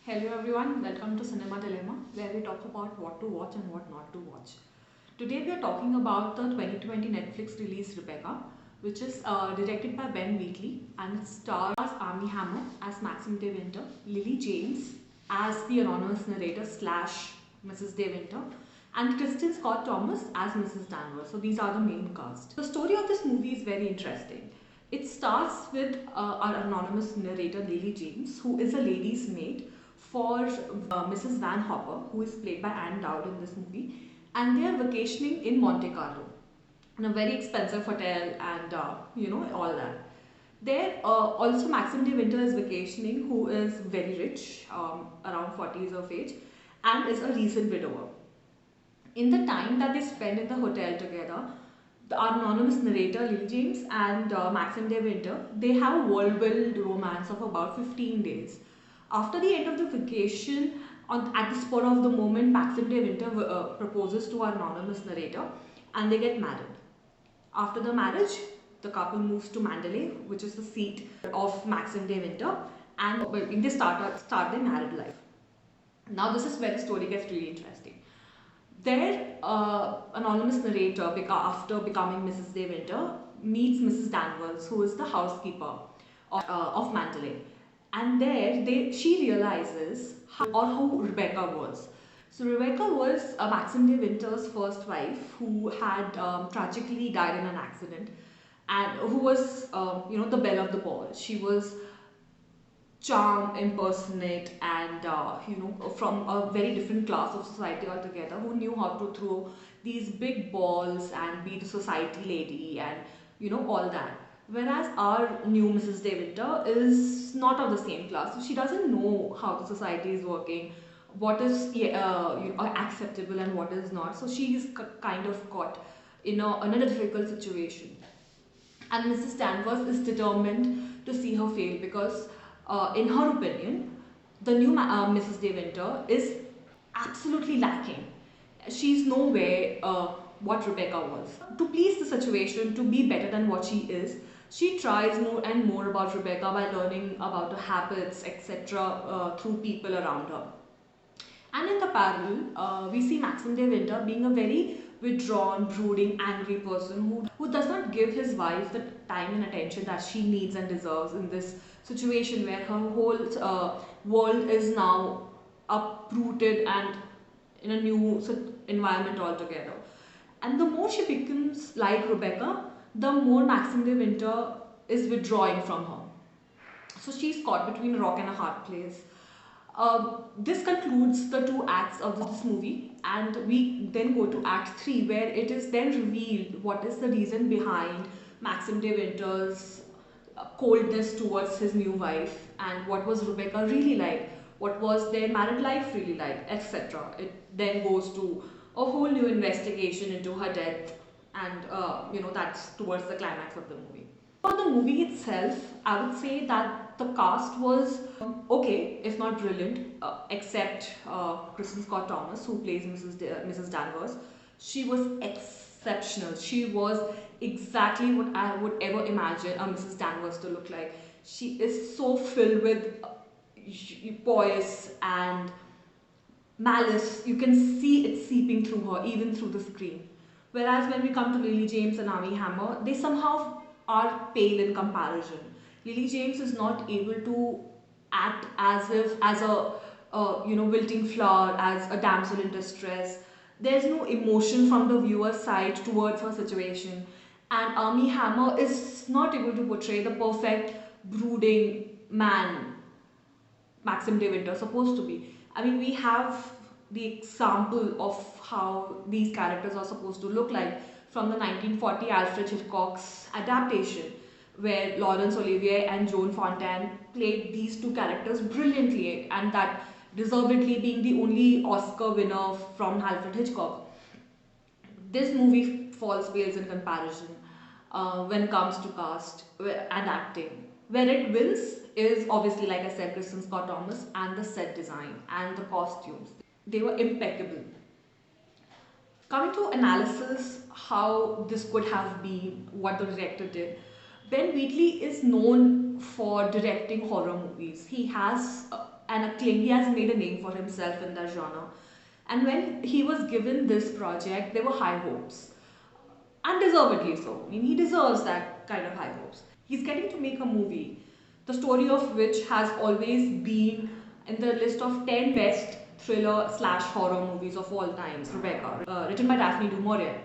Hello everyone, welcome to Cinema Dilemma, where we talk about what to watch and what not to watch. Today we are talking about the 2020 Netflix release Rebecca, which is directed by Ben Wheatley and it stars Armie Hammer as Maxim De Winter, Lily James as the anonymous narrator slash Mrs. De Winter, and Kristen Scott Thomas as Mrs. Danvers. So these are the main cast. The story of this movie is very interesting. It starts with our anonymous narrator Lily James, who is a lady's maid for Mrs. Van Hopper, who is played by Anne Dowd in this movie, and they are vacationing in Monte Carlo in a very expensive hotel and all that. There also Maxim De Winter is vacationing, who is very rich, around 40s of age, and is a recent widower. In the time that they spend in the hotel together, the anonymous narrator Lily James and Maxim De Winter, they have a whirlwind romance of about 15 days. After the end of the vacation, at the spur of the moment, Maxim De Winter proposes to our anonymous narrator and they get married. After the marriage, the couple moves to Mandalay, which is the seat of Maxim De Winter, and they start their married life. Now, this is where the story gets really interesting. Their anonymous narrator, after becoming Mrs. De Winter, meets Mrs. Danvers, who is the housekeeper of Mandalay. And there, she realizes who Rebecca was. So Rebecca was Maxim De Winter's first wife, who had tragically died in an accident, and who was, the belle of the ball. She was charm, impersonate, and from a very different class of society altogether, who knew how to throw these big balls and be the society lady and all that. Whereas our new Mrs. De Winter is not of the same class, so she doesn't know how the society is working, what is acceptable and what is not. So she is kind of caught in a difficult situation, and Mrs. Danvers is determined to see her fail because, in her opinion, the new Mrs. De Winter is absolutely lacking. She's nowhere what Rebecca was. To please the situation, to be better than what she is, she tries more and more about Rebecca by learning about her habits, etc., through people around her. And in the parallel, we see Maxim De Winter being a very withdrawn, brooding, angry person who does not give his wife the time and attention that she needs and deserves in this situation where her whole world is now uprooted and in a new environment altogether. And the more she becomes like Rebecca, the more Maxim De Winter is withdrawing from her. So she's caught between a rock and a hard place. This concludes the two acts of this movie, and we then go to Act 3, where it is then revealed what is the reason behind Maxim De Winter's coldness towards his new wife, and what was Rebecca really like, what was their married life really like, etc. It then goes to a whole new investigation into her death, and that's towards the climax of the movie. For the movie itself, I would say that the cast was okay, if not brilliant, except Kristen Scott Thomas, who plays Mrs. Danvers. She was exceptional. She was exactly what I would ever imagine a Mrs. Danvers to look like. She is so filled with poise and malice. You can see it seeping through her, even through the screen. Whereas when we come to Lily James and Armie Hammer, they somehow are pale in comparison. Lily James is not able to act as a wilting flower, as a damsel in distress. There's no emotion from the viewer's side towards her situation, and Armie Hammer is not able to portray the perfect brooding man Maxim De Winter supposed to be. I mean, we have the example of how these characters are supposed to look like from the 1940 Alfred Hitchcock's adaptation, where Laurence Olivier and Joan Fontaine played these two characters brilliantly, and that deservedly being the only Oscar winner from Alfred Hitchcock. This movie falls pales in comparison when it comes to cast and acting. Where it wins is obviously, like I said, Kristen Scott Thomas and the set design and the costumes. They were impeccable. Coming to analysis, how this could have been, what the director did. Ben Wheatley is known for directing horror movies. He has and acclaimed. He has made a name for himself in that genre. And when he was given this project, there were high hopes, and deservedly so. I mean, he deserves that kind of high hopes. He's getting to make a movie, the story of which has always been in the list of 10 best thriller slash horror movies of all times, Rebecca, written by Daphne du Maurier.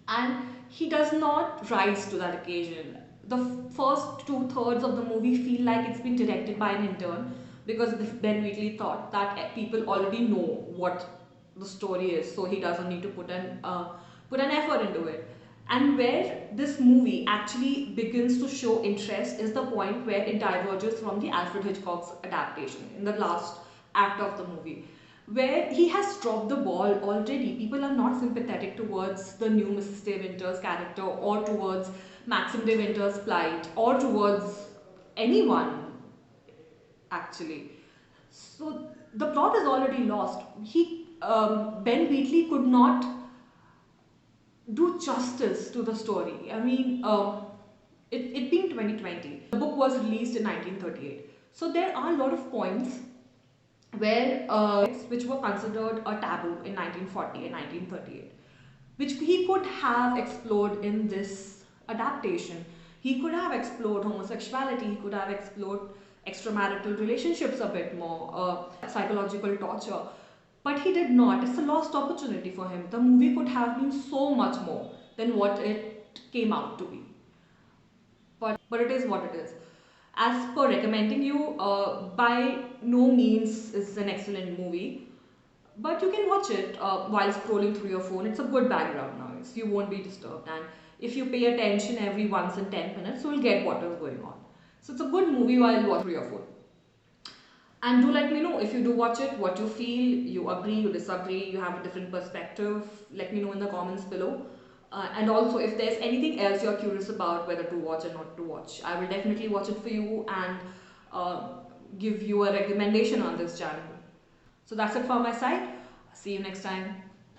And he does not rise to that occasion. The first two-thirds of the movie feel like it's been directed by an intern, because Ben Wheatley thought that people already know what the story is, so he doesn't need to put an effort into it. And where this movie actually begins to show interest is the point where it diverges from the Alfred Hitchcock's adaptation in the last act of the movie, where he has dropped the ball already. People are not sympathetic towards the new Mrs. De Winter's character, or towards Maxim De Winter's plight, or towards anyone actually. So the plot is already lost. Ben Wheatley could not do justice to the story. I mean, it being 2020, the book was released in 1938. So there are a lot of points where which were considered a taboo in 1940 and 1938, which he could have explored in this adaptation. He could have explored homosexuality, he could have explored extramarital relationships a bit more, psychological torture, but he did not. It's a lost opportunity for him. The movie could have been so much more than what it came out to be. But it is what it is. As per recommending you, by no means is an excellent movie, but you can watch it while scrolling through your phone. It's a good background noise. You won't be disturbed, and if you pay attention every once in 10 minutes, you will get what is going on. So it's a good movie while watching through your phone. And do let me know if you do watch it, what you feel, you agree, you disagree, you have a different perspective. Let me know in the comments below. And also, if there's anything else you're curious about, whether to watch or not to watch, I will definitely watch it for you and give you a recommendation on this channel. So that's it from my side. See you next time.